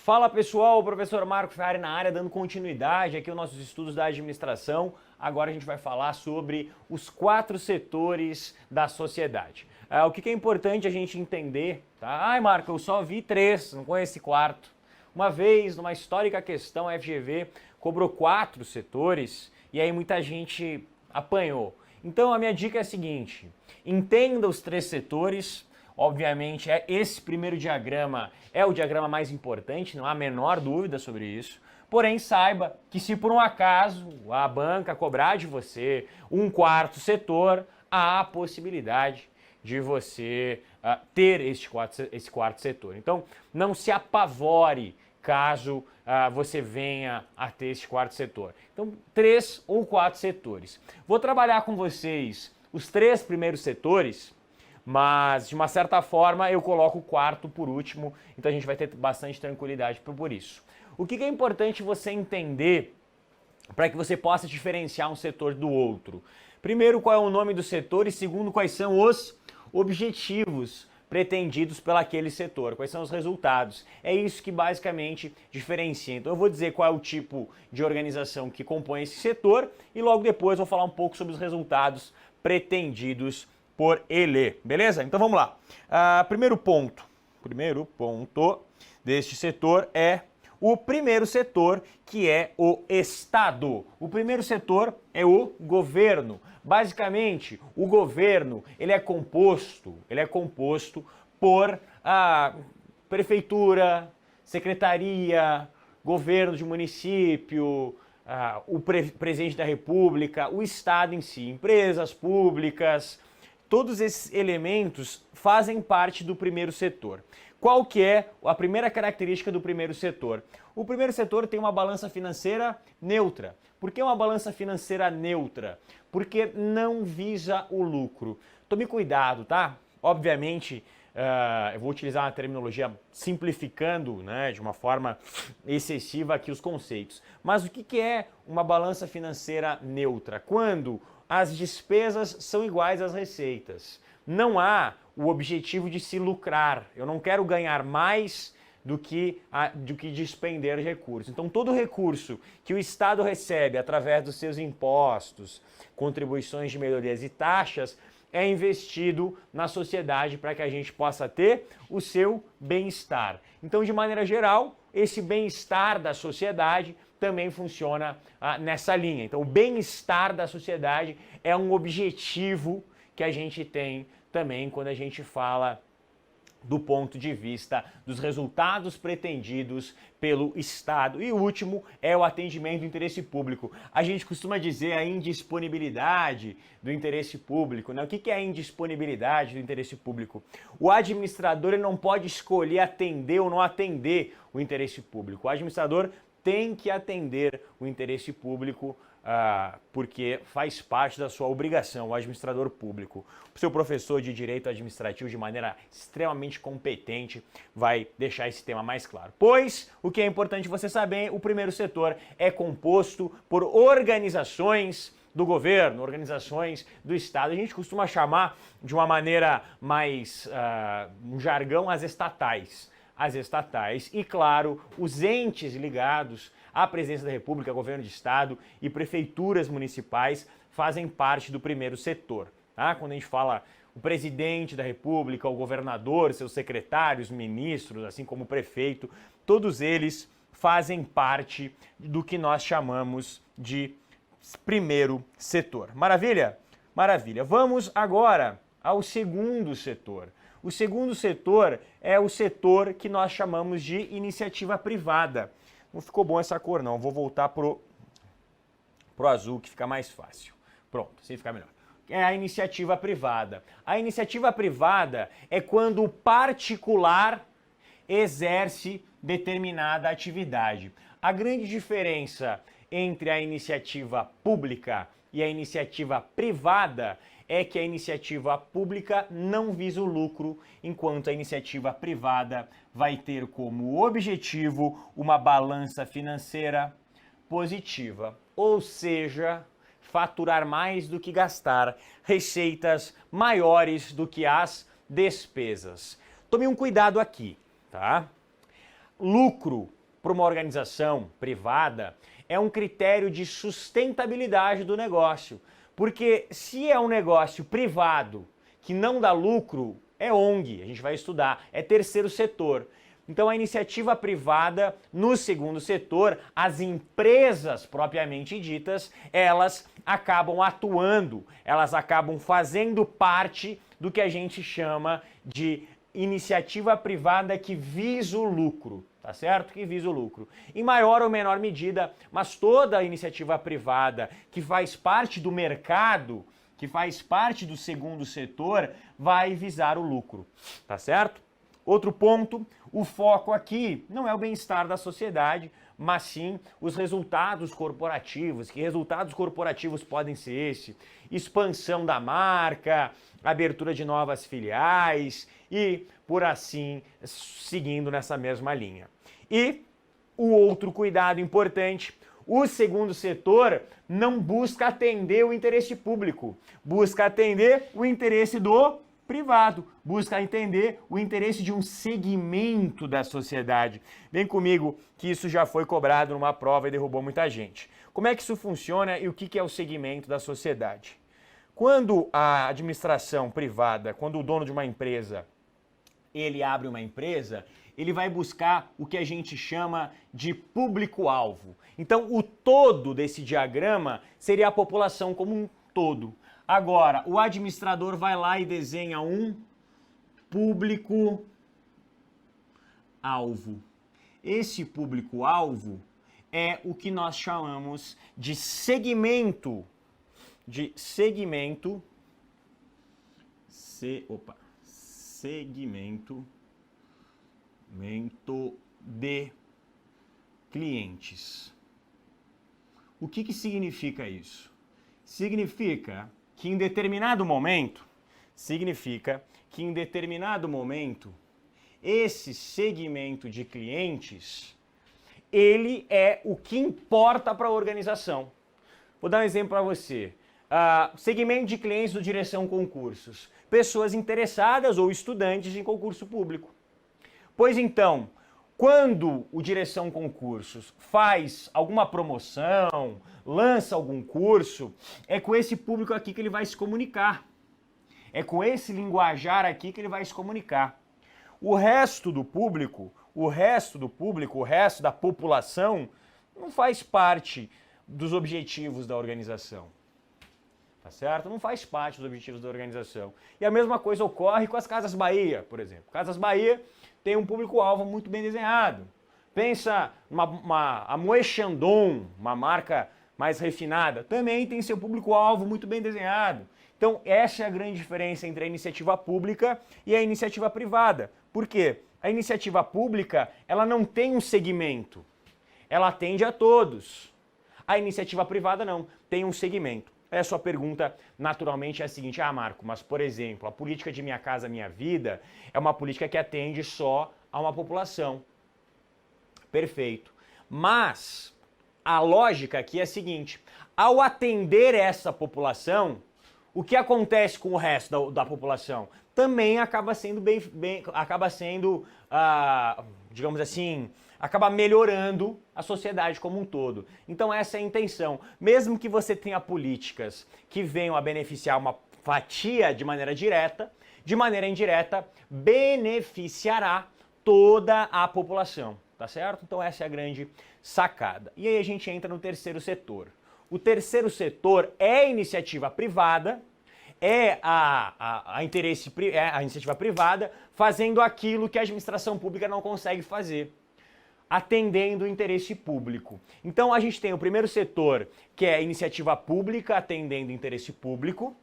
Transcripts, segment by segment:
Fala pessoal, o professor Marco Ferrari na área, dando continuidade aqui aos nossos estudos da administração. Agora a gente vai falar sobre os 4 setores da sociedade. O que é importante a gente entender, tá? Ai Marco, eu só vi 3, não conheço esse quarto. Uma vez, numa histórica questão, a FGV cobrou 4 setores e aí muita gente apanhou. Então a minha dica é a seguinte, entenda os 3 setores. Obviamente, esse primeiro diagrama é o diagrama mais importante, não há a menor dúvida sobre isso. Porém, saiba que se por um acaso a banca cobrar de você um 4º setor, há a possibilidade de você ter esse 4º setor. Então, não se apavore caso você venha a ter esse 4º setor. Então, 3 ou 4 setores. Vou trabalhar com vocês os 3 primeiros setores, mas de uma certa forma eu coloco o 4º por último, então a gente vai ter bastante tranquilidade por isso. O que é importante você entender para que você possa diferenciar um setor do outro? Primeiro, qual é o nome do setor e segundo, quais são os objetivos pretendidos pelaquele setor, quais são os resultados. É isso que basicamente diferencia. Então eu vou dizer qual é o tipo de organização que compõe esse setor e logo depois vou falar um pouco sobre os resultados pretendidos por ele, beleza? Então vamos lá. Primeiro ponto deste setor é o primeiro setor, que é o Estado. O primeiro setor é o governo. Basicamente, o governo ele é composto por prefeitura, secretaria, governo de município, o presidente da República, o Estado em si, empresas públicas. Todos esses elementos fazem parte do primeiro setor. Qual que é a primeira característica do primeiro setor? O primeiro setor tem uma balança financeira neutra. Por que uma balança financeira neutra? Porque não visa o lucro. Tome cuidado, tá? Obviamente, eu vou utilizar uma terminologia simplificando, né, de uma forma excessiva aqui os conceitos. Mas o que é uma balança financeira neutra? Quando as despesas são iguais às receitas. Não há o objetivo de se lucrar. Eu não quero ganhar mais do que despender recursos. Então, todo recurso que o Estado recebe através dos seus impostos, contribuições de melhorias e taxas, é investido na sociedade para que a gente possa ter o seu bem-estar. Então, de maneira geral, esse bem-estar da sociedade também funciona nessa linha. Então, o bem-estar da sociedade é um objetivo que a gente tem também quando a gente fala do ponto de vista dos resultados pretendidos pelo Estado. E o último é o atendimento do interesse público. A gente costuma dizer a indisponibilidade do interesse público, né? O que é a indisponibilidade do interesse público? O administrador ele não pode escolher atender ou não atender o interesse público. O administrador tem que atender o interesse público porque faz parte da sua obrigação, o administrador público. O seu professor de direito administrativo, de maneira extremamente competente, vai deixar esse tema mais claro. Pois, o que é importante você saber, o primeiro setor é composto por organizações do governo, organizações do Estado. A gente costuma chamar de uma maneira mais, um jargão, as estatais e, claro, os entes ligados à Presidência da República, Governo de Estado e prefeituras municipais fazem parte do primeiro setor. Tá? Quando a gente fala o presidente da República, o governador, seus secretários, ministros, assim como o prefeito, todos eles fazem parte do que nós chamamos de primeiro setor. Maravilha? Maravilha. Vamos agora ao segundo setor. O segundo setor é o setor que nós chamamos de iniciativa privada. Não ficou bom essa cor não, vou voltar pro azul que fica mais fácil. Pronto, assim fica melhor. É a iniciativa privada. A iniciativa privada é quando o particular exerce determinada atividade. A grande diferença entre a iniciativa pública e a iniciativa privada é que a iniciativa pública não visa o lucro, enquanto a iniciativa privada vai ter como objetivo uma balança financeira positiva, ou seja, faturar mais do que gastar, receitas maiores do que as despesas. Tome um cuidado aqui, tá? lucro para uma organização privada é um critério de sustentabilidade do negócio. Porque se é um negócio privado que não dá lucro, é ONG, a gente vai estudar, é terceiro setor. Então a iniciativa privada, no segundo setor, as empresas propriamente ditas, elas acabam atuando, elas acabam fazendo parte do que a gente chama de iniciativa privada que visa o lucro, tá certo? Que visa o lucro. Em maior ou menor medida, mas toda a iniciativa privada que faz parte do mercado, que faz parte do segundo setor, vai visar o lucro, tá certo? Outro ponto, o foco aqui não é o bem-estar da sociedade, mas sim os resultados corporativos. Que resultados corporativos podem ser esse? Expansão da marca, abertura de novas filiais e por assim seguindo nessa mesma linha. E o outro cuidado importante, o segundo setor não busca atender o interesse público, busca atender o interesse do privado, busca entender o interesse de um segmento da sociedade. Vem comigo que isso já foi cobrado numa prova e derrubou muita gente. Como é que isso funciona e o que é o segmento da sociedade? Quando a administração privada, quando o dono de uma empresa, ele abre uma empresa, ele vai buscar o que a gente chama de público-alvo. Então, o todo desse diagrama seria a população como um todo. Agora, o administrador vai lá e desenha um público-alvo. Esse público-alvo é o que nós chamamos de segmento de clientes. O que significa isso? Significa que em determinado momento, esse segmento de clientes, ele é o que importa para a organização. Vou dar um exemplo para você. Segmento de clientes do Direção Concursos. Pessoas interessadas ou estudantes em concurso público. Pois então, quando o Direção Concursos faz alguma promoção, lança algum curso, é com esse público aqui que ele vai se comunicar. É com esse linguajar aqui que ele vai se comunicar. O resto da população, não faz parte dos objetivos da organização. Tá certo? Não faz parte dos objetivos da organização. E a mesma coisa ocorre com as Casas Bahia, por exemplo. Casas Bahia tem um público-alvo muito bem desenhado. Pensa a Moët Chandon, uma marca mais refinada, também tem seu público-alvo muito bem desenhado. Então, essa é a grande diferença entre a iniciativa pública e a iniciativa privada. Por quê? A iniciativa pública, ela não tem um segmento. Ela atende a todos. A iniciativa privada não, tem um segmento. A sua pergunta, naturalmente, é a seguinte: Marco, mas, por exemplo, a política de Minha Casa Minha Vida é uma política que atende só a uma população. Perfeito. Mas a lógica aqui é a seguinte: ao atender essa população, o que acontece com o resto da população? Também acaba sendo digamos assim, acaba melhorando a sociedade como um todo. Então essa é a intenção. Mesmo que você tenha políticas que venham a beneficiar uma fatia de maneira direta, de maneira indireta, beneficiará toda a população, tá certo? Então essa é a grande sacada. E aí a gente entra no terceiro setor. O terceiro setor é a iniciativa privada, é a iniciativa privada fazendo aquilo que a administração pública não consegue fazer, atendendo o interesse público. Então a gente tem o primeiro setor, que é a iniciativa pública atendendo o interesse público,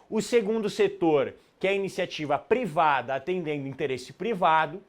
o segundo setor, que é a iniciativa privada atendendo o interesse privado,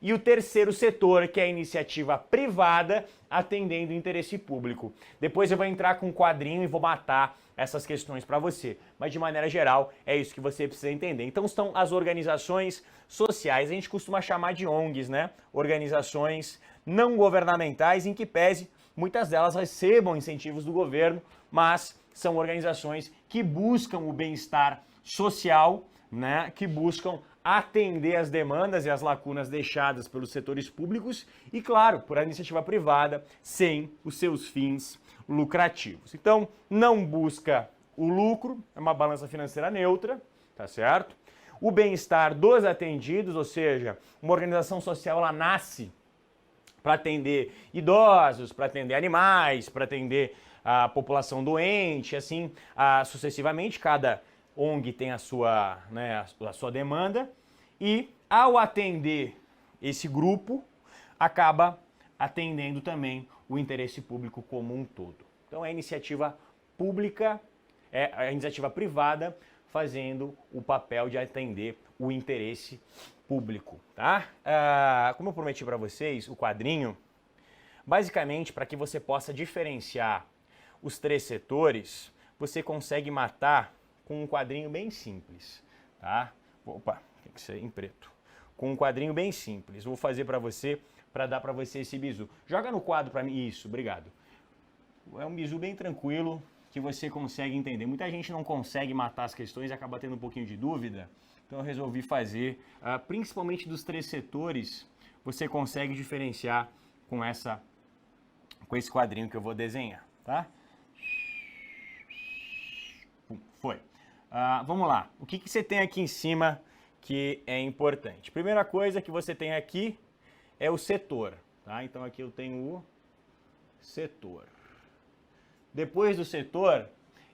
e o terceiro setor, que é a iniciativa privada atendendo o interesse público. Depois eu vou entrar com um quadrinho e vou matar essas questões para você. Mas de maneira geral, é isso que você precisa entender. Então estão as organizações sociais, a gente costuma chamar de ONGs, né? Organizações não governamentais, em que pese muitas delas recebam incentivos do governo, mas são organizações que buscam o bem-estar social, né? Que buscam atender as demandas e as lacunas deixadas pelos setores públicos e, claro, por a iniciativa privada, sem os seus fins lucrativos. Então, não busca o lucro, é uma balança financeira neutra, tá certo? O bem-estar dos atendidos, ou seja, uma organização social, ela nasce para atender idosos, para atender animais, para atender a população doente, assim, sucessivamente. Cada ONG tem a sua demanda e, ao atender esse grupo, acaba atendendo também o interesse público como um todo. Então, é a iniciativa pública, é a iniciativa privada fazendo o papel de atender o interesse público, tá? Como eu prometi para vocês, o quadrinho, basicamente, para que você possa diferenciar os três setores, você consegue matar com um quadrinho bem simples, tá? Opa, tem que ser em preto. Com um quadrinho bem simples. Vou fazer para você, para dar para você esse bizu. Joga no quadro para mim. Isso, obrigado. É um bizu bem tranquilo que você consegue entender. Muita gente não consegue matar as questões e acaba tendo um pouquinho de dúvida. Então eu resolvi fazer, principalmente dos três setores, você consegue diferenciar com esse quadrinho que eu vou desenhar, tá? Foi. Vamos lá. O que você tem aqui em cima que é importante? Primeira coisa que você tem aqui é o setor, tá? Então aqui eu tenho o setor. Depois do setor,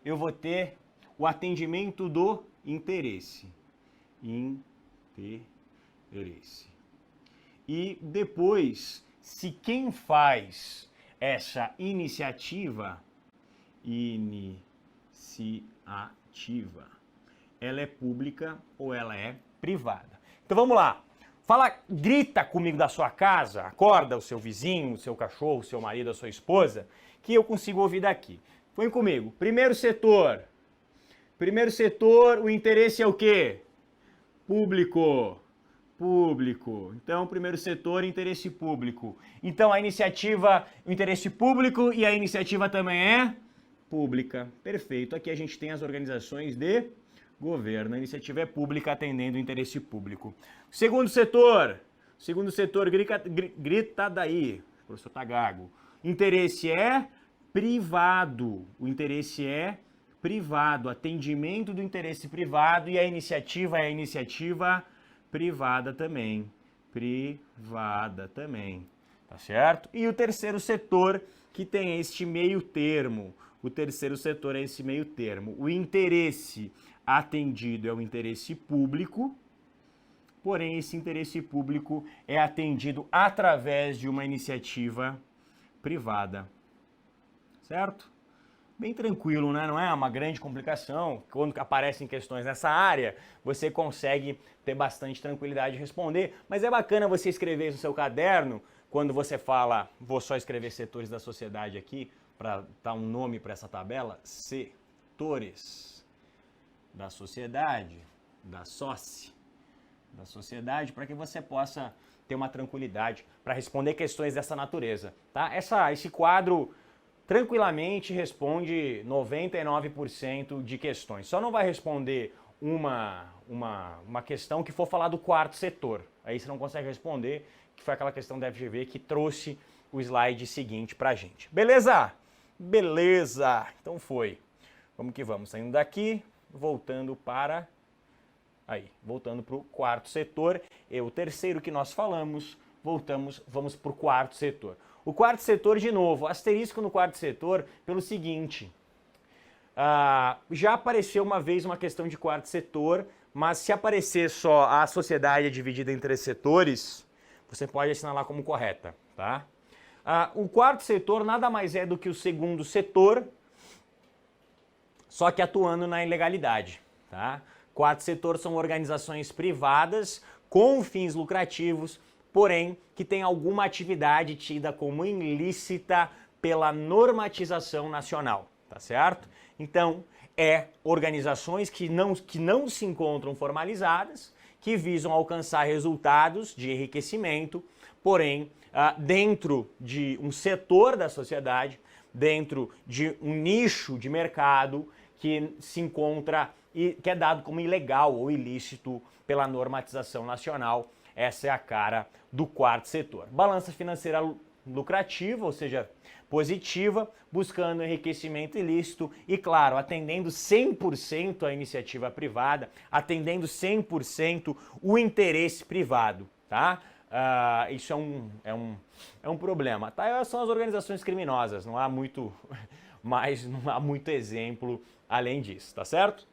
eu vou ter o atendimento do interesse. Interesse. E depois, se quem faz essa iniciativa, ela é pública ou ela é privada. Então vamos lá. Grita comigo da sua casa, acorda o seu vizinho, o seu cachorro, o seu marido, a sua esposa, que eu consigo ouvir daqui. Põe comigo. Primeiro setor, o interesse é o quê? Público. Então, primeiro setor, interesse público. Então, a iniciativa, o interesse público e a iniciativa também é pública. Perfeito. Aqui a gente tem as organizações de governo. A iniciativa é pública atendendo o interesse público. Segundo setor, grita daí. O professor tá gago. Interesse é privado. O interesse é privado. Atendimento do interesse privado e a iniciativa é a iniciativa privada também. Tá certo? E o terceiro setor que tem este meio termo. O terceiro setor é esse meio termo. O interesse atendido é o interesse público, porém esse interesse público é atendido através de uma iniciativa privada. Certo? Bem tranquilo, né? Não é uma grande complicação. Quando aparecem questões nessa área, você consegue ter bastante tranquilidade de responder. Mas é bacana você escrever isso no seu caderno, quando você fala, vou só escrever setores da sociedade aqui, para dar um nome para essa tabela, setores da sociedade, da sociedade, para que você possa ter uma tranquilidade para responder questões dessa natureza, tá? Esse quadro tranquilamente responde 99% de questões. Só não vai responder uma questão que for falar do quarto setor. Aí você não consegue responder, que foi aquela questão da FGV que trouxe o slide seguinte pra gente. Beleza? Beleza! Então foi. Vamos que vamos. Saindo daqui, voltando para... voltando para o quarto setor. E o terceiro que nós falamos, vamos para o quarto setor. O quarto setor, de novo, asterisco no quarto setor pelo seguinte. Já apareceu uma vez uma questão de quarto setor, mas se aparecer só a sociedade dividida em três setores, você pode assinalar como correta, tá? O quarto setor nada mais é do que o segundo setor, só que atuando na ilegalidade, tá? Quarto setor são organizações privadas com fins lucrativos, porém que tem alguma atividade tida como ilícita pela normatização nacional, tá certo? Então, organizações que não se encontram formalizadas, que visam alcançar resultados de enriquecimento, porém, dentro de um setor da sociedade, dentro de um nicho de mercado que se encontra que é dado como ilegal ou ilícito pela normatização nacional. Essa é a cara do quarto setor. Balança financeira lucrativa, ou seja, positiva, buscando enriquecimento ilícito e, claro, atendendo 100% a iniciativa privada, atendendo 100% o interesse privado, tá? Isso é um problema. Tá? São as organizações criminosas, não há muito não há muito exemplo além disso, tá certo?